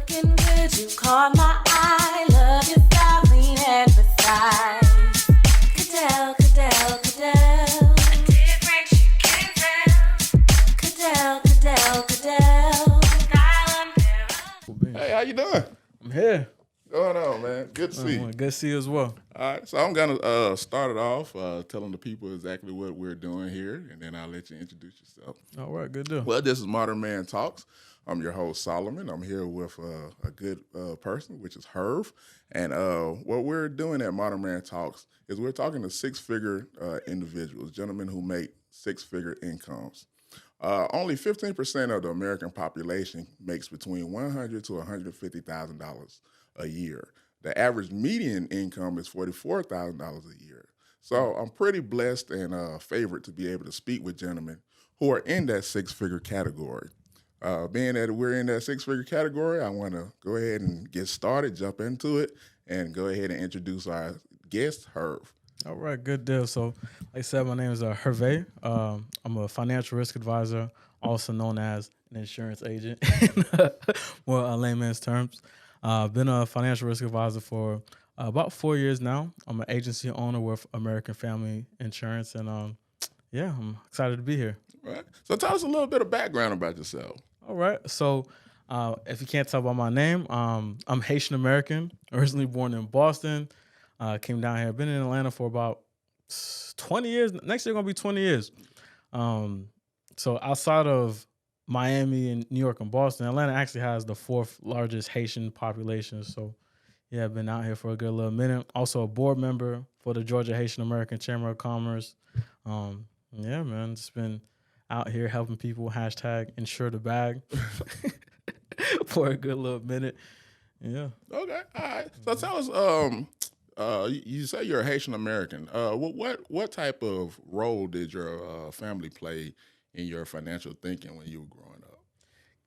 looking good, you caught my eye. Love your style, clean and precise. Cadell, Cadell, Cadell. A difference you can tell. Cadell, Cadell, Cadell. Style unparalleled. Hey, how you doing? I'm here. Going on, man? Good to see you. Good to see you as well. All right, so I'm gonna start it off telling the people exactly what we're doing here, and then I'll let you introduce yourself. All right, good deal. Well, this is Modern Man Talks. I'm your host, Solomon. I'm here with a good person, which is Herve. And what we're doing at Modern Man Talks is we're talking to six-figure individuals, gentlemen who make six-figure incomes. Only 15% of the American population makes between $100,000 to $150,000 a year. The average median income is $44,000 a year. So I'm pretty blessed and favored to be able to speak with gentlemen who are in that six-figure category. Being that we're in that six-figure category, I want to go ahead and get started, jump into it, and go ahead and introduce our guest, Herve. All right, good deal. So, like I said, my name is Herve. I'm a financial risk advisor, also known as an insurance agent, more layman's terms. I've been a financial risk advisor for about 4 years now. I'm an agency owner with American Family Insurance, and I'm excited to be here. All right. So tell us a little bit of background about yourself. All right. So if you can't tell by my name, I'm Haitian American, originally born in Boston. Came down here. Been in Atlanta for about 20 years. Next year going to be 20 years. So outside of Miami and New York and Boston, Atlanta actually has the fourth largest Haitian population. So yeah, I've been out here for a good little minute. Also a board member for the Georgia Haitian American Chamber of Commerce. Yeah, man, just been out here helping people, #insure the bag for a good little minute. Yeah. Okay. All right. So tell us, you say you're a Haitian American. What type of role did your family play in your financial thinking when you were growing up?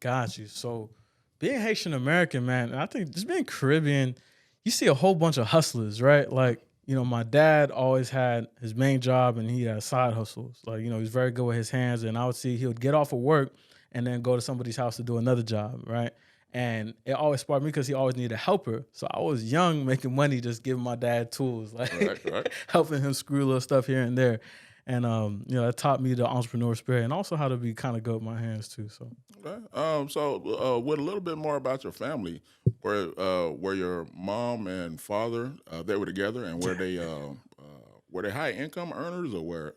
Got you. So being Haitian American, man, I think just being Caribbean, you see a whole bunch of hustlers, right? Like, you know, my dad always had his main job and he had side hustles. Like, you know, he's very good with his hands, and I would see he would get off of work and then go to somebody's house to do another job, right? And it always sparked me because he always needed a helper. So I was young, making money, just giving my dad tools, like right. helping him screw little stuff here and there. And, you know, it taught me the entrepreneur spirit and also how to be kind of good with my hands too. So, okay. So with a little bit more about your family, were your mom and father, they were together, and were they high income earners, or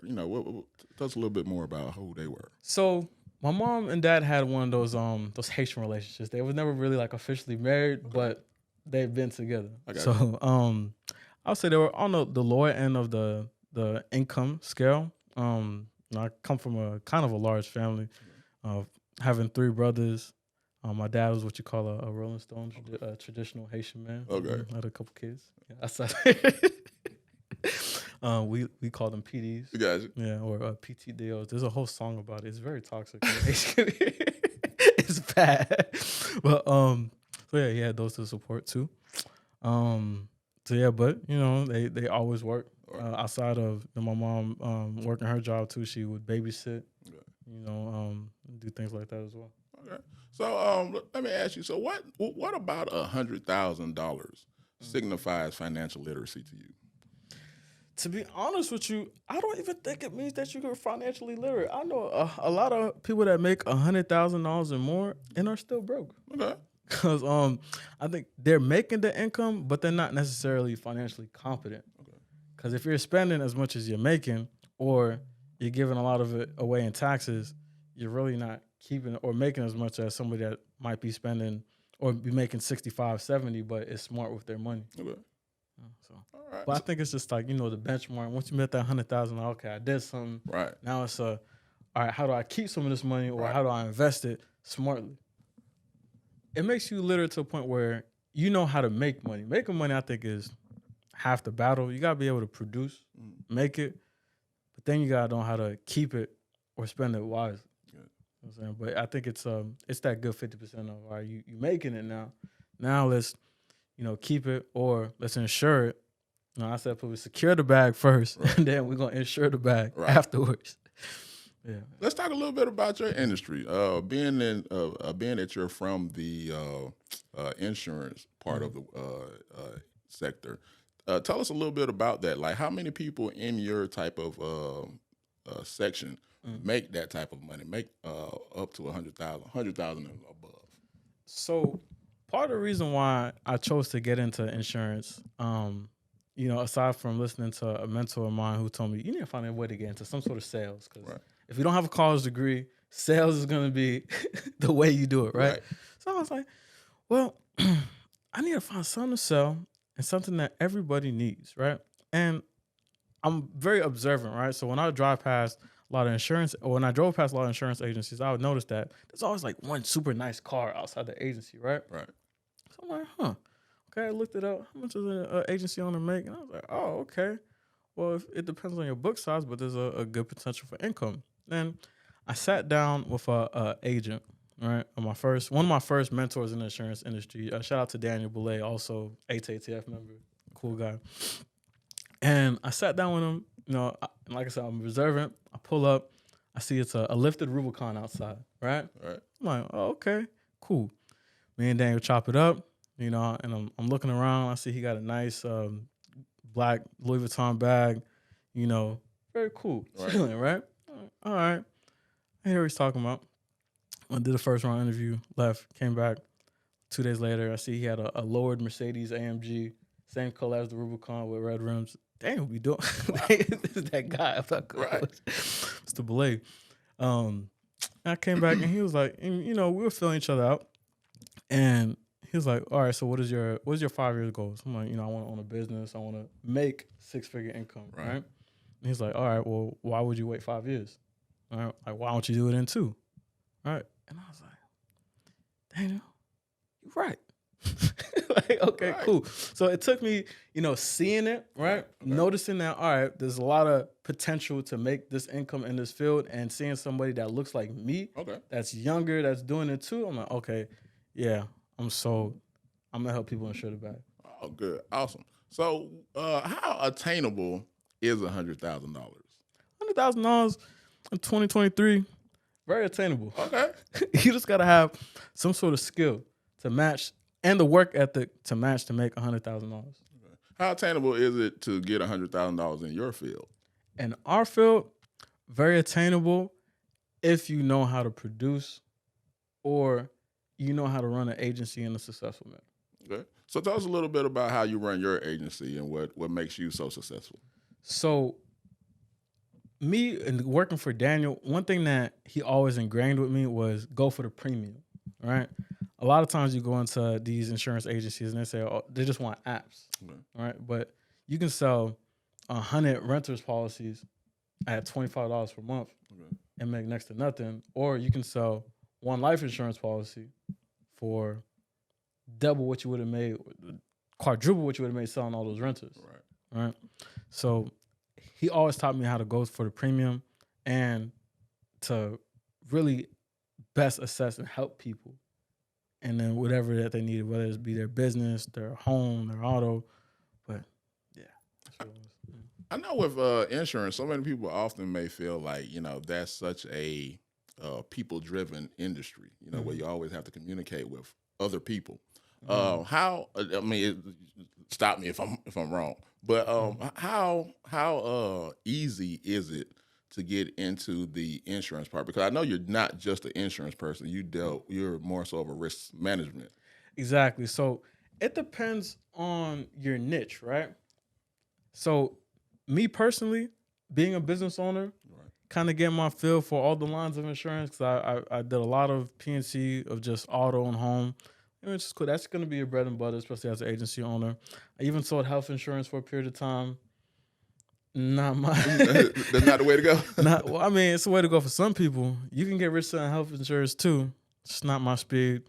tell us a little bit more about who they were. So my mom and dad had one of those Haitian relationships. They was never really like officially married, but they've been together. So I would say they were on the lower end of the income scale. I come from a kind of a large family, having three brothers. My dad was what you call a Rolling Stone, a traditional Haitian man. Okay. Had a couple kids. Yeah, we call them PDs. You guys. Yeah, or PTDOs. There's a whole song about it. It's very toxic. It's bad. But so yeah, he had those to support too. So yeah, but you know, they always work. Outside of my mom working her job too, she would babysit, do things like that as well. Okay. So let me ask you. So what about $100,000 signifies financial literacy to you? To be honest with you, I don't even think it means that you're financially literate. I know a lot of people that make $100,000 and more and are still broke. Okay. Because I think they're making the income, but they're not necessarily financially competent. Because if you're spending as much as you're making, or you're giving a lot of it away in taxes, you're really not keeping or making as much as somebody that might be spending or be making 65, 70, but is smart with their money. Okay. So, all right. But I think it's just like, you know, the benchmark. Once you met that 100,000, okay, I did something. Right. Now it's all right, how do I keep some of this money, or how do I invest it smartly? It makes you literate to a point where you know how to make money. Making money, I think, is half the battle. You gotta be able to produce, make it, but then you gotta know how to keep it or spend it wisely. You know what I'm saying? But I think it's that good 50% of all right, you making it now. Now let's, you know, keep it, or let's insure it. You know, I said we secure the bag first, and then we're gonna insure the bag afterwards. Yeah. Let's talk a little bit about your industry. Being that you're from the insurance part of the sector. Tell us a little bit about that. Like, how many people in your type of section make that type of money? Make up to 100,000 and above. So part of the reason why I chose to get into insurance, aside from listening to a mentor of mine who told me you need to find a way to get into some sort of sales, because if you don't have a college degree, sales is going to be the way you do it, right? So I was like, well, I need to find something to sell and something that everybody needs, right? And I'm very observant, right? So when I drive past a lot of insurance, or when I drove past a lot of insurance agencies, I would notice that there's always like one super nice car outside the agency, right? Right. So I'm like, okay, I looked it up. How much does an agency owner make? And I was like, oh, okay. Well, it depends on your book size, but there's a good potential for income. And I sat down with a agent, right? One of my first mentors in the insurance industry. Shout out to Daniel Boulay, also ATTF member, cool guy. And I sat down with him. Like I said, I'm observant. I pull up. I see it's a lifted Rubicon outside, right? Right. I'm like, oh, okay, cool. Me and Daniel chop it up, and I'm looking around. I see he got a nice black Louis Vuitton bag, very cool. Chilling, right? All right. I hear what he's talking about. I did a first round interview, left, came back. 2 days later, I see he had a lowered Mercedes AMG, same color as the Rubicon with red rims. Damn, we doing this is that guy. I'm not cool. Right. Mr. Belay. I came back and he was like, and, we were filling each other out. And he was like, all right, so what is your 5 year goals? I'm like, I want to own a business. I want to make 6-figure income, right? And he's like, all right, well, why would you wait 5 years? All right, like, why don't you do it in 2? All right. And I was like, Daniel, you're right. Like, okay, cool. So it took me, seeing it, right? Okay. Noticing that, all right, there's a lot of potential to make this income in this field, and seeing somebody that looks like me, that's younger, that's doing it too. I'm like, okay, yeah, I'm sold. I'm gonna help people insure the bag. Oh, good. Awesome. So how attainable is $100,000? $100,000 in 2023, very attainable. Okay. You just gotta have some sort of skill to match, and the work ethic to match to make $100,000. How attainable is it to get $100,000 in your field? In our field, very attainable if you know how to produce or you know how to run an agency in a successful manner. Okay. So tell us a little bit about how you run your agency and what makes you so successful. So me and working for Daniel, one thing that he always ingrained with me was go for the premium, right? A lot of times you go into these insurance agencies and they say, oh, they just want apps, right? But you can sell 100 renters policies at $25 per month and make next to nothing. Or you can sell one life insurance policy for double what you would have made, quadruple what you would have made selling all those renters, right? So he always taught me how to go for the premium and to really best assess and help people. And then whatever that they needed, whether it be their business, their home, their auto. But yeah. That's what it was. I know with insurance, so many people often may feel like, that's such a people-driven industry, where you always have to communicate with other people. Stop me if I'm wrong, but how easy is it to get into the insurance part? Because I know you're not just an insurance person. You're more so of a risk management. Exactly. So it depends on your niche, right? So me personally, being a business owner, kind of getting my feel for all the lines of insurance, because I did a lot of P&C of just auto and home. It's just cool. That's going to be your bread and butter, especially as an agency owner. I even sold health insurance for a period of time. Not my. That's not the way to go. It's the way to go for some people. You can get rich selling health insurance too. It's not my speed.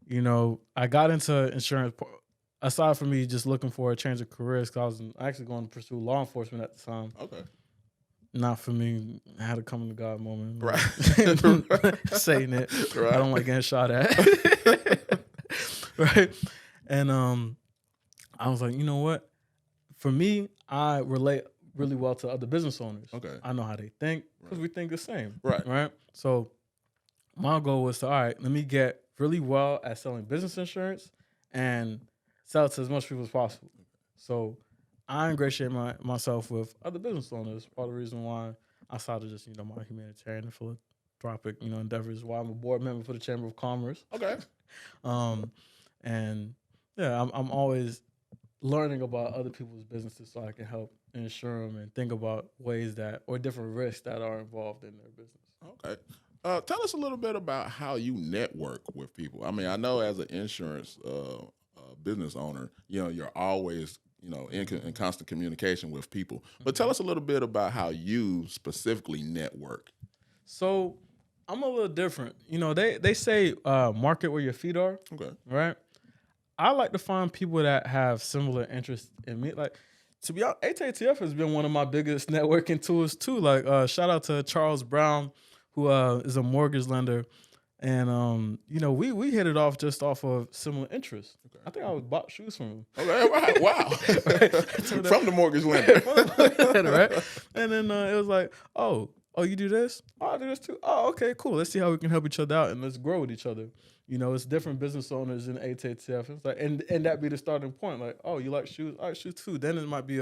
I got into insurance aside from me just looking for a change of careers, because I was actually going to pursue law enforcement at the time. Okay. Not for me. I had a coming to God moment. Right. Saying it. Right. I don't like getting shot at. Right. And I was like, you know what? For me, I relate really well to other business owners. Okay. I know how they think because we think the same. Right. Right. So my goal was to, all right, let me get really well at selling business insurance and sell it to as much people as possible. So I ingratiate myself with other business owners. Part of the reason why I started just, my humanitarian and philanthropic, endeavors. Why I'm a board member for the Chamber of Commerce. Okay. And yeah, I'm always learning about other people's businesses so I can help insure them and think about ways that or different risks that are involved in their business. Okay. Tell us a little bit about how you network with people. I mean, I know as an insurance business owner, you're always, in constant communication with people. But tell us a little bit about how you specifically network. So I'm a little different. They say market where your feet are. Okay. Right? I like to find people that have similar interests in me. Like, to be honest, ATTF has been one of my biggest networking tools too. Like, shout out to Charles Brown, who is a mortgage lender, and we hit it off just off of similar interests. Okay. I think I bought shoes from him. Okay, wow. Right? From the mortgage lender. Right? And then it was like, oh, you do this? Oh, I do this too. Oh, okay, cool. Let's see how we can help each other out and let's grow with each other. It's different business owners in ATTF. It's like, and that be the starting point. Like, oh, you like shoes? All right, shoes too. Then it might be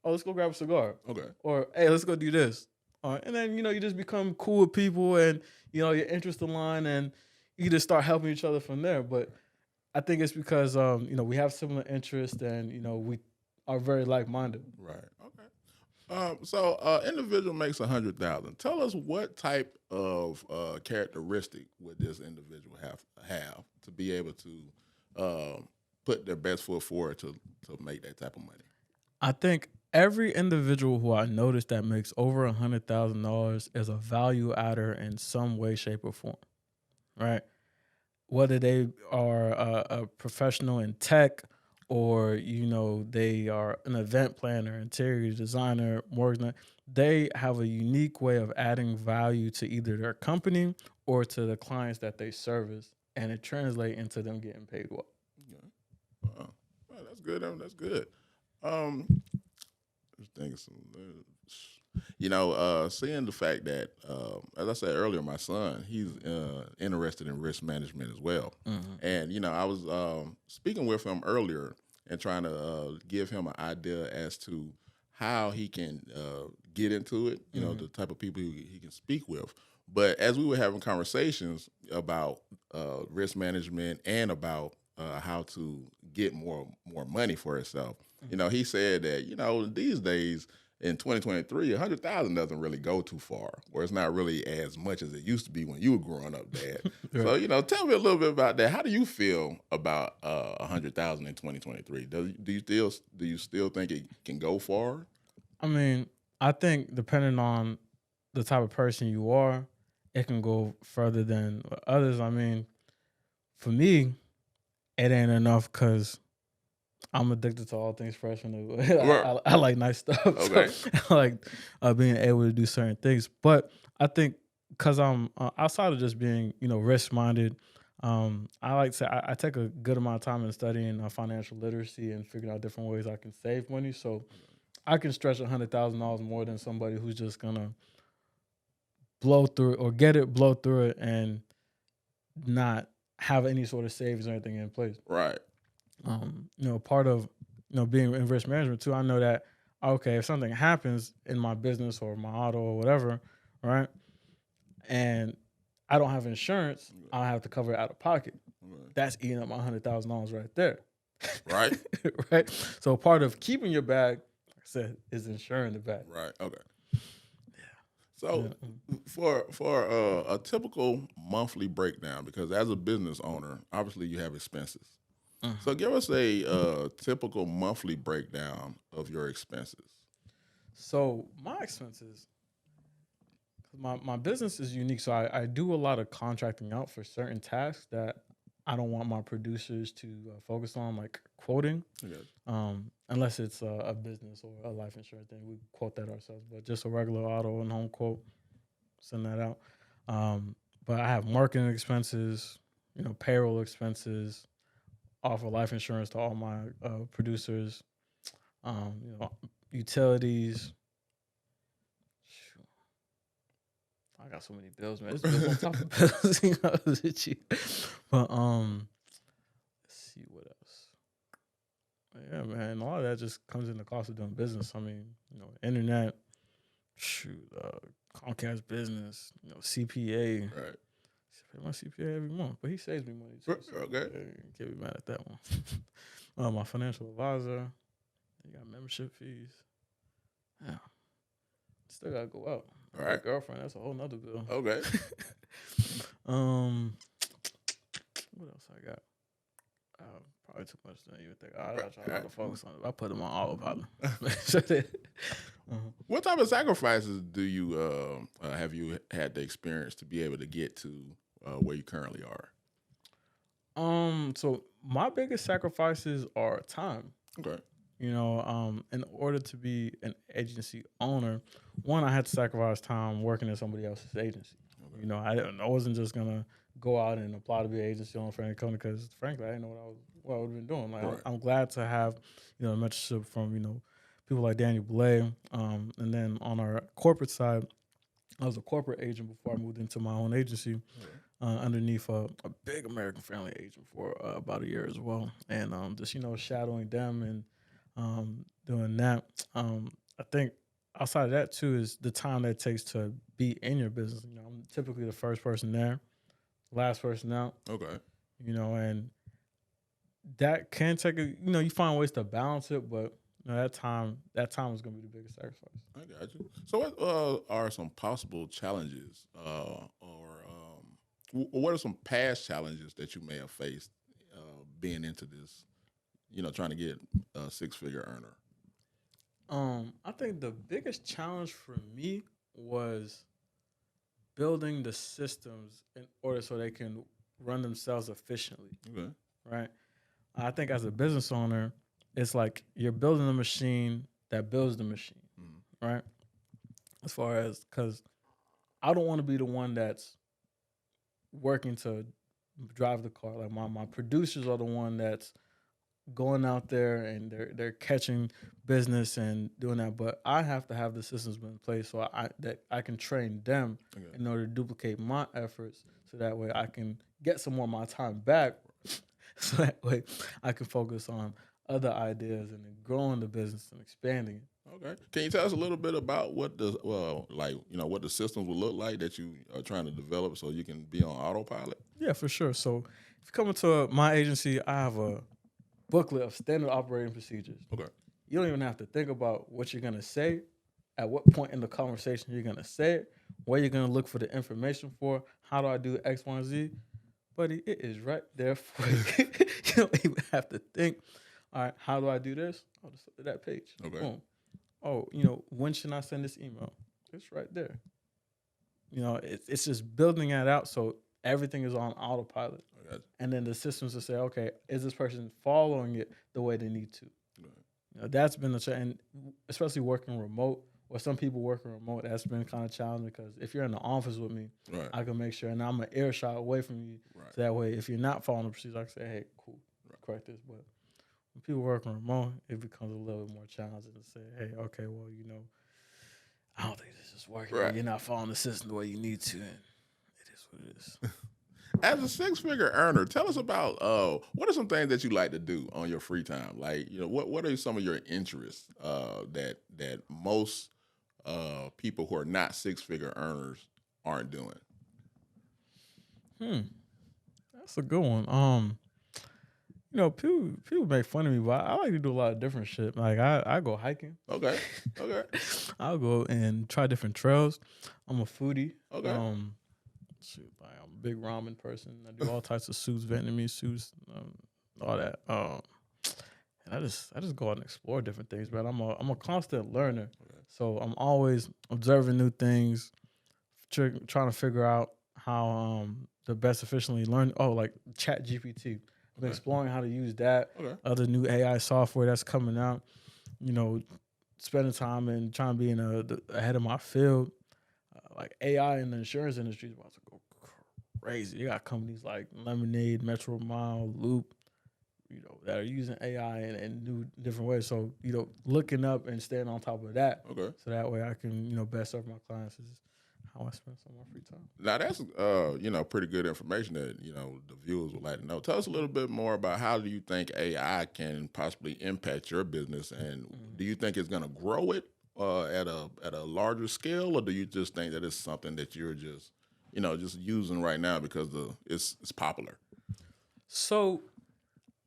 let's go grab a cigar. Okay. Or, hey, let's go do this. And then, you just become cool with people and, your interest align and you just start helping each other from there. But I think it's because, we have similar interests and, we are very like-minded. Right. Okay. So individual makes $100,000. Tell us what type of characteristic would this individual have to be able to put their best foot forward to make that type of money? I think every individual who I noticed that makes over $100,000 is a value adder in some way, shape, or form, right? Whether they are a professional in tech or, they are an event planner, interior designer, mortgage, they have a unique way of adding value to either their company or to the clients that they service, and it translates into them getting paid well. Yeah. Wow, that's good. That's good. Just thinking seeing the fact that, as I said earlier, my son, he's interested in risk management as well. Mm-hmm. And, I was speaking with him earlier and trying to give him an idea as to how he can get into it, mm-hmm. the type of people he can speak with. But as we were having conversations about risk management and about how to get more money for himself, mm-hmm. He said that, these days in 2023, 100,000 doesn't really go too far, or it's not really as much as it used to be when you were growing up, Dad. Right. So, tell me a little bit about that. How do you feel about 100,000 in 2023? Do you still think it can go far? I mean, I think depending on the type of person you are, it can go further than others. I mean, for me, it ain't enough because I'm addicted to all things fresh and I like nice stuff. Okay. So I like being able to do certain things. But I think because I'm outside of just being, risk minded, I take a good amount of time in studying financial literacy and figuring out different ways I can save money. So I can stretch $100,000 more than somebody who's just gonna blow through it or blow through it and not have any sort of savings or anything in place. Right. Part of, being in risk management too, I know that, okay, if something happens in my business or my auto or whatever, right, and I don't have insurance, I'll have to cover it out of pocket. Right. That's eating up my $100,000 right there. Right. Right. So part of keeping your bag, like I said, is insuring the bag. Right. Okay. So for a typical monthly breakdown, because as a business owner, obviously you have expenses. Uh-huh. So give us a typical monthly breakdown of your expenses. So my expenses, my business is unique. So I do a lot of contracting out for certain tasks that I don't want my producers to focus on, like quoting. Yes. Unless it's a business or a life insurance thing, we quote that ourselves. But just a regular auto and home quote, send that out. But I have marketing expenses, payroll expenses, offer life insurance to all my producers, utilities. I got so many bills, man. It's bills on top of bills. But let's see what else. Yeah, man, all of that just comes in the cost of doing business. I mean, internet, shoot, Comcast business, CPA. Right. I pay my CPA every month, but he saves me money too. So Okay. Can't be mad at that one. My financial advisor, you got membership fees. Yeah, still gotta go out. All right. Girlfriend, that's a whole nother bill. Okay. What else I got? Probably too much to even think. I try to focus on it. I put them on autopilot. What type of sacrifices do you have you had the experience to be able to get to where you currently are? So my biggest sacrifices are time. Okay. In order to be an agency owner, one, I had to sacrifice time working at somebody else's agency. Okay. I wasn't just gonna go out and apply to be an agency owner for any company because, frankly, I didn't know what I would have been doing. Like, right. I'm glad to have, a mentorship from, people like Daniel Blay. And then on our corporate side, I was a corporate agent before I moved into my own agency. Underneath a big American family agent for about a year as well, and just shadowing them and doing that. I think outside of that too is the time that it takes to be in your business. I'm typically the first person there, last person out. Okay. And that can take you find ways to balance it, but that time is going to be the biggest sacrifice. I got you. So what are some possible challenges what are some past challenges that you may have faced being into this, trying to get a six-figure earner? I think the biggest challenge for me was building the systems in order so they can run themselves efficiently. Okay. Right? I think as a business owner, it's like you're building a machine that builds the machine, right? As far as, because I don't want to be the one that's working to drive the car. Like my producers are the one that's going out there and they're catching business and doing that. But I have to have the systems in place so I can train them in order to duplicate my efforts, so that way I can get some more of my time back. So that way I can focus on other ideas and growing the business and expanding it. Okay. Can you tell us a little bit about what what the systems will look like that you are trying to develop so you can be on autopilot? Yeah, for sure. So if you come into my agency, I have a booklet of standard operating procedures. Okay. You don't even have to think about what you're going to say, at what point in the conversation you're going to say it, where you're going to look for the information for, how do I do X, Y, and Z. Buddy, it is right there for you. You don't even have to think, all right, how do I do this? I'll just look at that page. Okay. Boom. Oh, when should I send this email? It's right there. It's just building that out so everything is on autopilot. Okay. And then the systems will say, okay, is this person following it the way they need to? Right. That's been the challenge, and especially working remote, or some people working remote, that's been kind of challenging, because if you're in the office with me, right, I can make sure, and I'm an earshot away from you. Right. So that way, if you're not following the procedures, I can say, hey, cool, correct this. But when people working remote, it becomes a little bit more challenging to say, hey, okay, well, I don't think this is working. Right. You're not following the system the way you need to, and it is what it is. As a six-figure earner, tell us about what are some things that you like to do on your free time? Like, what are some of your interests that most people who are not six-figure earners aren't doing? That's a good one. People make fun of me, but I like to do a lot of different shit. Like I go hiking. Okay. I'll go and try different trails. I'm a foodie. Okay. I'm a big ramen person. I do all types of soups, Vietnamese soups, all that. And I just go out and explore different things, man. I'm a constant learner. Okay. So I'm always observing new things, trying to figure out how to best efficiently learn. Oh, like Chat GPT. I've been exploring how to use that. Okay. Other new AI software that's coming out. Spending time and trying to be ahead of my field. Like AI in the insurance industry is about to go crazy. You got companies like Lemonade, Metro Mile, Loop, that are using AI in new different ways. So, looking up and staying on top of that. Okay. So that way I can, best serve my clients is how I spend some of my free time. Now that's pretty good information that the viewers would like to know. Tell us a little bit more about how do you think AI can possibly impact your business, and do you think it's going to grow it at a larger scale, or do you just think that it's something that you're just just using right now because it's popular? So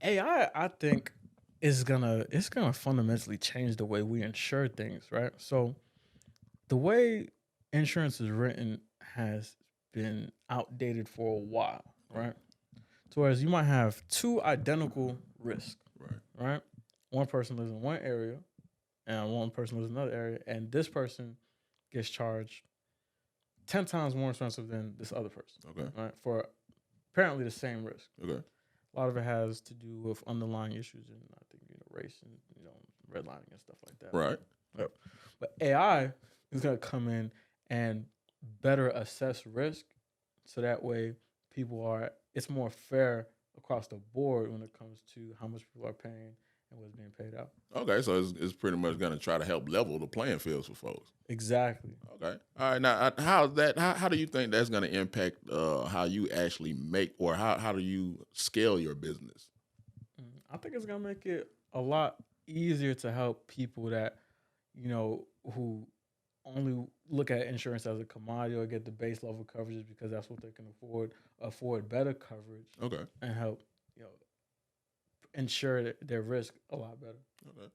AI, I think, is gonna fundamentally change the way we insure things, right? So the way insurance is written has been outdated for a while, right? So whereas you might have two identical risks, right? One person lives in one area and one person lives in another area, and this person gets charged 10 times more expensive than this other person. Okay. Right? For apparently the same risk. Okay. A lot of it has to do with underlying issues in, I think, race and redlining and stuff like that. Right. Yep. But AI is going to come in and better assess risk, so that way it's more fair across the board when it comes to how much people are paying and what's being paid out. Okay, so it's pretty much going to try to help level the playing fields for folks. Exactly. Okay. All right. Now, how do you think that's going to impact how you actually make, or how do you scale your business? I think it's going to make it a lot easier to help people that, who only look at insurance as a commodity or get the base level coverages because that's what they can afford better coverage. Okay. And help, insure their risk a lot better. Okay.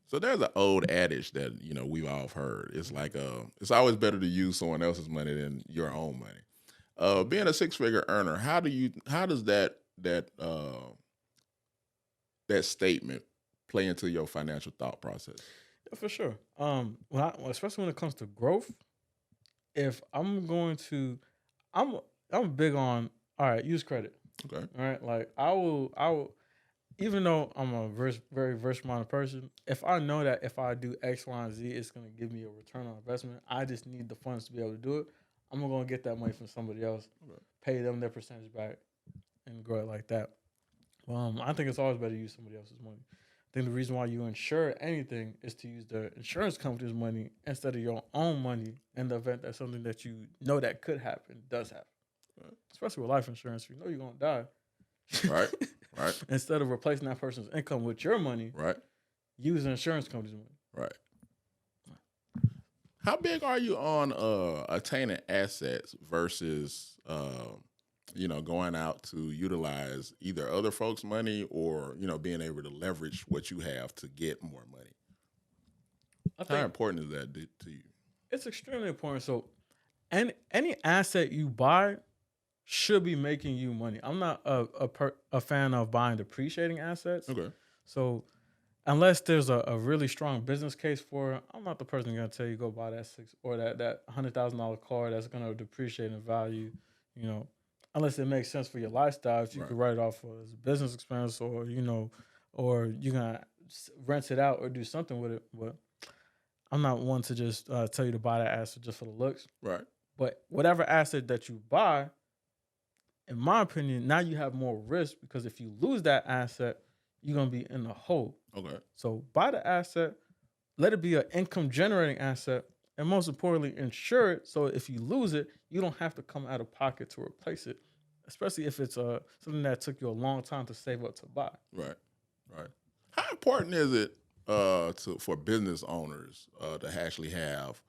So there's an old adage that we've all heard. It's like it's always better to use someone else's money than your own money. Being a six-figure earner, how does that statement play into your financial thought process? Yeah, for sure. Especially when it comes to growth, if I'm big on, all right, use credit. Okay. All right, like I will. Even though I'm a very versatile person, if I know that if I do X, Y, and Z, it's going to give me a return on investment, I just need the funds to be able to do it. I'm going to get that money from somebody else, pay them their percentage back, and grow it like that. I think it's always better to use somebody else's money. I think the reason why you insure anything is to use the insurance company's money instead of your own money in the event that something that you know that could happen does happen. Right. Especially with life insurance, you know you're going to die. Right. Right. Instead of replacing that person's income with your money, right, use the insurance company's money. Right. How big are you on attaining assets versus going out to utilize either other folks' money or being able to leverage what you have to get more money? How important is that to you? It's extremely important. So, any asset you buy should be making you money. I'm not a fan of buying depreciating assets. Okay. So unless there's a really strong business case for it, I'm not the person going to tell you go buy that that $100,000 car that's going to depreciate in value. Unless it makes sense for your lifestyle, if you could write it off as a business expense, or or you're gonna rent it out or do something with it. But I'm not one to just tell you to buy that asset just for the looks. Right. But whatever asset that you buy, in my opinion, now you have more risk, because if you lose that asset, you're going to be in the hole. Okay. So buy the asset, let it be an income generating asset, and most importantly, insure it. So if you lose it, you don't have to come out of pocket to replace it, especially if it's something that took you a long time to save up to buy. Right. Right. How important is it for business owners to actually have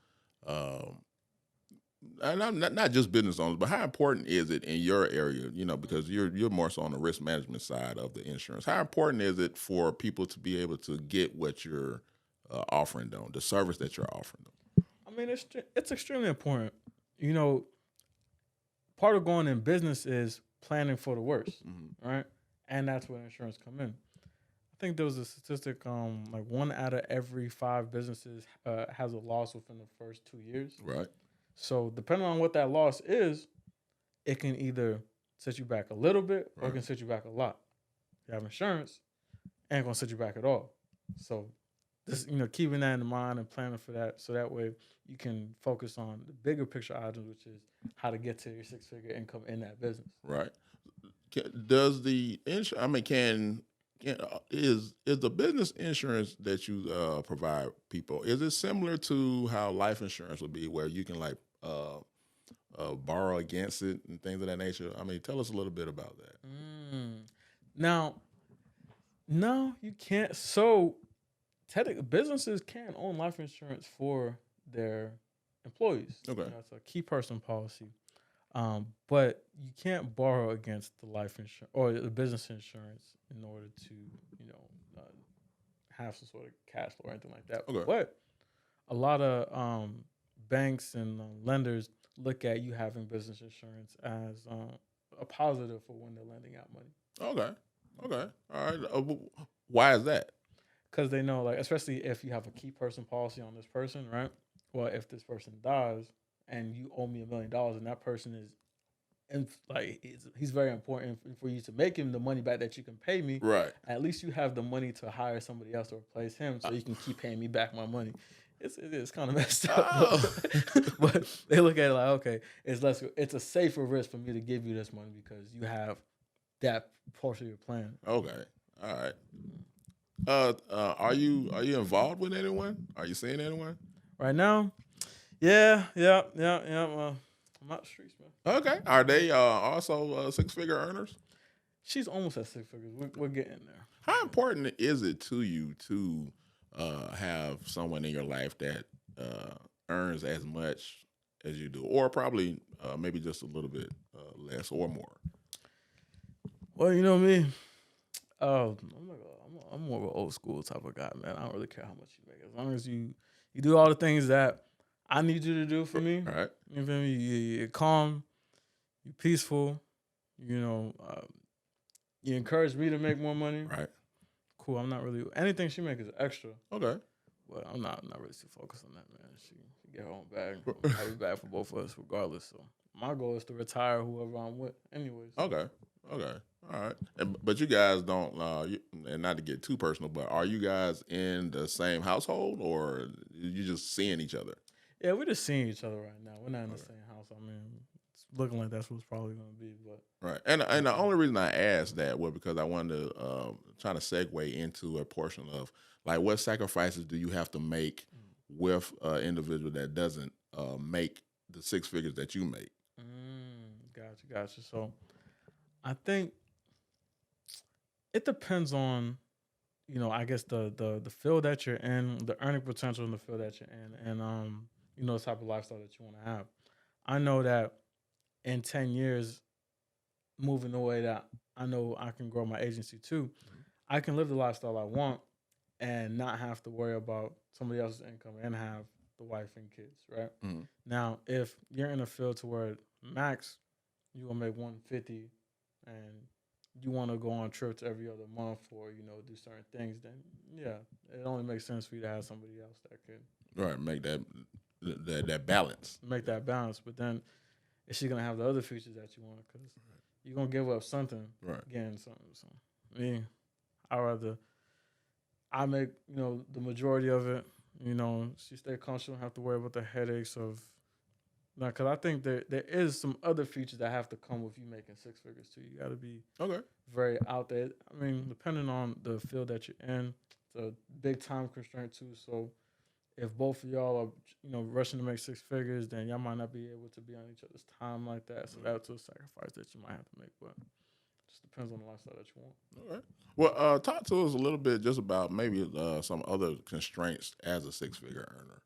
and not just business owners, but how important is it in your area? Because you're more so on the risk management side of the insurance. How important is it for people to be able to get what you're offering them, the service that you're offering them? I mean, it's extremely important. Part of going in business is planning for the worst, right? And that's where insurance come in. I think there was a statistic, like 1 out of every 5 businesses has a loss within the first 2 years. Right. So depending on what that loss is, it can either set you back a little bit or it can set you back a lot. If you have insurance, it ain't gonna set you back at all. So just keeping that in mind and planning for that, so that way you can focus on the bigger picture items, which is how to get to your 6-figure income in that business. Right. Does the insurance? I mean, is the business insurance that you provide people? Is it similar to how life insurance would be, where you can borrow against it and things of that nature? I mean, tell us a little bit about that. Now, no, you can't. So, technically, businesses can own life insurance for their employees. Okay. That's a key person policy. But you can't borrow against the life insurance or the business insurance in order to, have some sort of cash flow or anything like that. Okay. But a lot of banks and lenders look at you having business insurance as a positive for when they're lending out money. Okay. Okay. All right. Why is that? Because they know, like, especially if you have a key person policy on this person, right? Well, if this person dies and you owe me $1 million and that person is, and like, he's very important for you to make him the money back that you can pay me. Right. At least you have the money to hire somebody else to replace him, so you can keep paying me back my money. It's kind of messed up, but they look at it like, okay, it's a safer risk for me to give you this money because you have that portion of your plan. Okay. All right. Are you involved with anyone? Are you seeing anyone? Right now, yeah. I'm out the streets, man. Okay. Are they also six-figure earners? She's almost at six figures. We're getting there. How important is it to you to have someone in your life that earns as much as you do, or probably maybe just a little bit less or more? Well, you know me. I'm more of an old school type of guy, man. I don't really care how much you make, as long as you do all the things that I need you to do for me. All right. You feel me? You're calm, you're peaceful. You encourage me to make more money. Right. Cool. I'm not really anything she makes is extra. Okay. But I'm not really too focused on that, man. She get her own bag. I'll be back for both of us regardless. So my goal is to retire whoever I'm with, anyways. Okay. All right. But you guys don't, and not to get too personal, but are you guys in the same household or you just seeing each other? Yeah, we're just seeing each other right now. We're not in the same house. I mean, it's looking like that's what's probably going to be. But right. And the only reason I asked that was because I wanted to try to segue into a portion of, like, what sacrifices do you have to make with an individual that doesn't make the six figures that you make? Gotcha. So I think it depends on, I guess the field that you're in, the earning potential in the field that you're in, and the type of lifestyle that you want to have. I know that in 10 years, moving the way that I know I can grow my agency too, I can live the lifestyle I want and not have to worry about somebody else's income and have the wife and kids, right? Mm-hmm. Now, if you're in a field to where max you're gonna make 150 and you want to go on trips every other month or do certain things, then yeah, it only makes sense for you to have somebody else that could make that balance. Make that balance. But then is she gonna have the other features that you want? Because you're gonna give up something, getting something. So I make the majority of it. She stay comfortable, don't have to worry about the headaches of. No, because I think there is some other features that have to come with you making six figures too. You got to be very out there. I mean, depending on the field that you're in, it's a big time constraint too. So if both of y'all are rushing to make six figures, then y'all might not be able to be on each other's time like that. So that's a sacrifice that you might have to make. But it just depends on the lifestyle that you want. All right. Well, talk to us a little bit just about maybe some other constraints as a six-figure earner.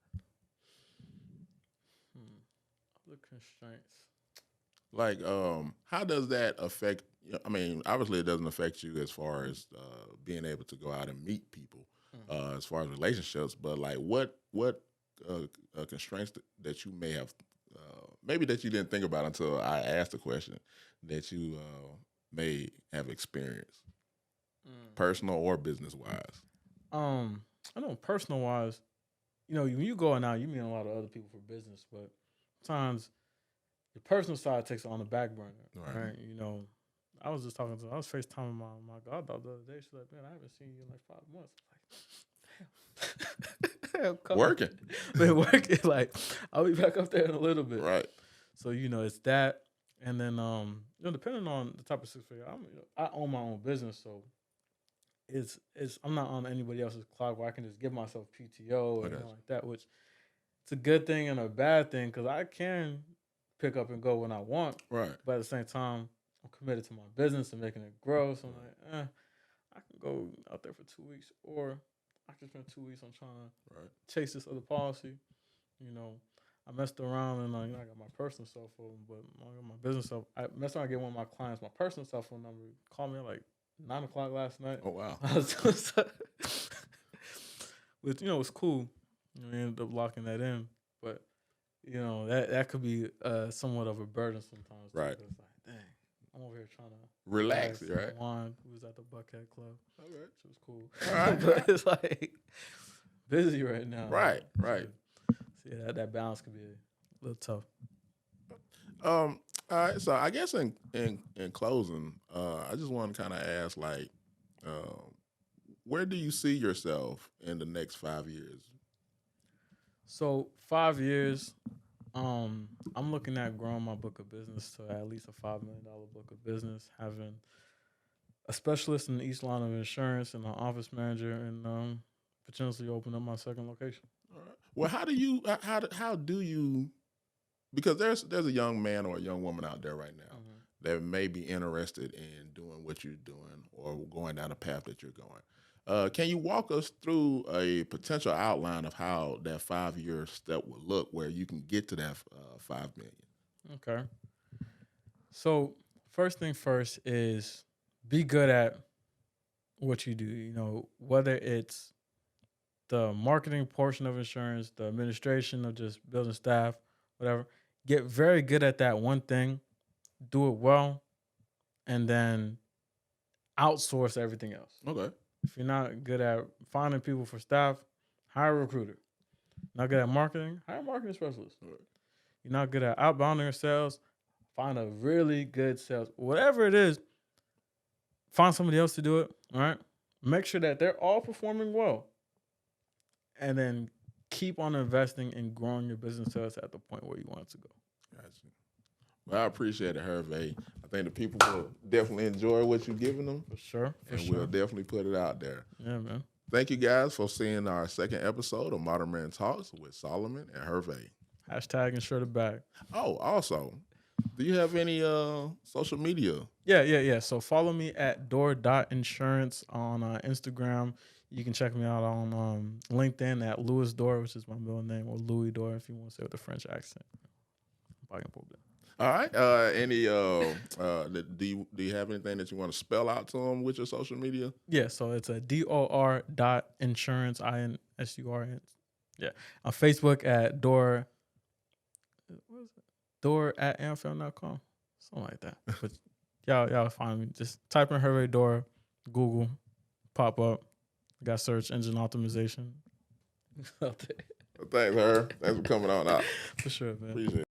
Constraints. Like, how does that affect? I mean, obviously, it doesn't affect you as far as being able to go out and meet people, as far as relationships. But like, what constraints that you may have, maybe that you didn't think about until I asked the question, that you may have experienced, personal or business wise. I know personal wise, when you going out, you meet a lot of other people for business, but sometimes the personal side takes it on the back burner, right? I was FaceTiming my goddaughter the other day. She's like, man, I haven't seen you in like 5 months. I'm like, damn. Working. Been working. Like, I'll be back up there in a little bit. Right. So, it's that. And then, depending on the type of six figure, I own my own business. So, it's I'm not on anybody else's clock where I can just give myself PTO or anything like that, which it's a good thing and a bad thing because I can pick up and go when I want. Right. But at the same time, I'm committed to my business and making it grow. So I'm like, I can go out there for 2 weeks, or I can spend 2 weeks on trying to chase this other policy. You know, I messed around and I got my personal cell phone, but my business cell. I messed around, get one of my clients my personal cell phone number. Called me at like 9 o'clock last night. Oh wow. I was doing which it was cool. We ended up locking that in, but that could be somewhat of a burden sometimes. Right. It's like, dang, I'm over here trying to Relax, right? Juan, who was at the Buckhead Club. All right. Which was cool. All right. But it's like busy right now. Right. So yeah, that balance could be a little tough. All right. So I guess in closing, I just want to kind of ask, like, where do you see yourself in the next 5 years? So 5 years, I'm looking at growing my book of business to at least a $5 million book of business, having a specialist in the East line of insurance and an office manager, and potentially open up my second location. All right. Well, how do you? Because there's a young man or a young woman out there right now that may be interested in doing what you're doing or going down the path that you're going. Can you walk us through a potential outline of how that 5-year step would look, where you can get to that $5 million? Okay. So first thing first is be good at what you do. Whether it's the marketing portion of insurance, the administration of just building staff, whatever. Get very good at that one thing, do it well, and then outsource everything else. Okay. If you're not good at finding people for staff, hire a recruiter. Not good at marketing, hire a marketing specialist. Right. You're not good at outbounding sales, find a really good sales. Whatever it is, find somebody else to do it, all right? Make sure that they're all performing well. And then keep on investing and growing your business sales at the point where you want it to go. Gotcha. Well, I appreciate it, Herve. I think the people will definitely enjoy what you're giving them. For sure. We'll definitely put it out there. Yeah, man. Thank you guys for seeing our second episode of Modern Man Talks with Solomon and Herve. Hashtag insure the bag. Oh, also, do you have any social media? Yeah. So follow me at door.insurance on Instagram. You can check me out on LinkedIn at Louis Dor, which is my middle name, or Louis Dor if you want to say it with a French accent. All right. Do you have anything that you want to spell out to them with your social media? Yeah, so it's a DOR.insurance, INSURN. Yeah. On Facebook at Dor. What is it? Dor@amfam.com. Something like that. But y'all find me. Just type in Herve Dor, Google, pop up. Got search engine optimization. Thanks, Herb. Thanks for coming on out. For sure, man. Appreciate it.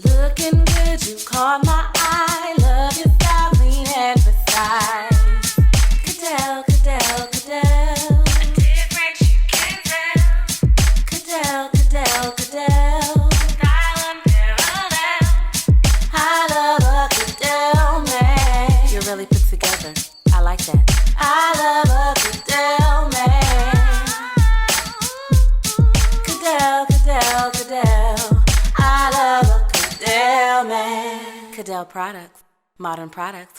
Looking good, you caught my eye. Love your style, clean and precise. Cadell. A difference you can tell. Cadell. Style unparalleled. I love a Cadell man. You're really put together. I like that. I love a Cadell man. Cadell. I love a Cadell man. Cadell products, modern products.